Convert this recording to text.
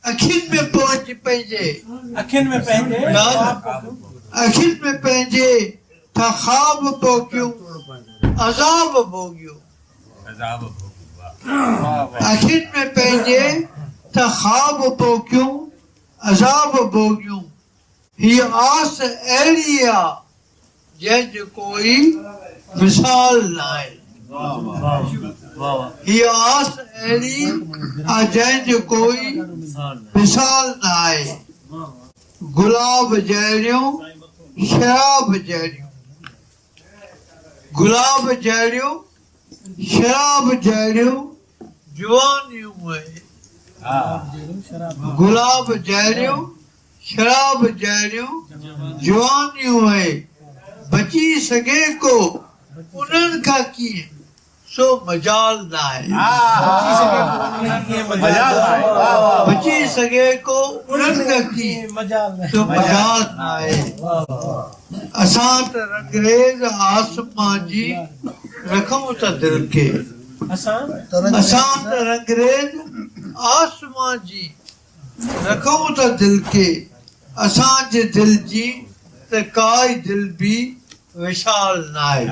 अखिन में पहुंच पंहिंजे अखिन में पंहिंजे अखिन में पंहिंजे था ख्वाब पोखियूं अज़ाब भोगियूं अखिन में पंहिंजे था ख्वाब पोखियूं अज़ाब भोगियूं हीअ आस अहिड़ी आहे जंहिंजो कोई मिसाल न आहे हीअ आस अहिड़ी आहे जंहिंजो कोई मिसाल न आहे गुलाब जहिड़ियूं शराब जहिड़ियूं गुलाब जहिड़ियूं शराब जहिड़ियूं जवानियूं आहिनि गुलाब जहिड़ियूं शराब जहिड़ियूं जवानियूं आहे बची सघे को उन्हनि खां कीअं सो मजाल न आहे बची सघे को उन्हनि खां कीअं सो मजाल न आहे असां त रंगरेज़ आसमां जी रखूं त दिलि खे असां त रंगरेज़ आसमां जी रखूं त दिलि खे असांजे दिलि जी त काई दिलि बि विशाल न आहे